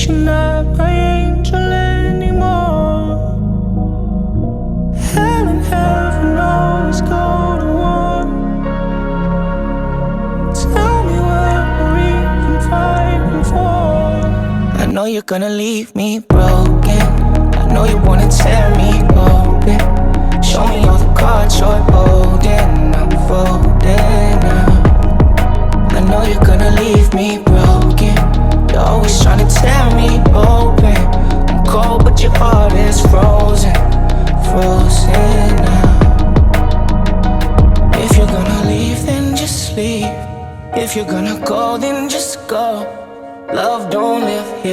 you're not my angel anymore. Hell and heaven always go to war. Tell me what we're even fighting for. I know you're gonna leave me broken. I know you wanna tear me open. Show me all the cards you're holding. I'm folding now. I know you're gonna leave me broken. You're always trying to tear me open. I'm cold but your heart is frozen. Frozen now. If you're gonna leave then just leave. If you're gonna go then just go. Love don't live here.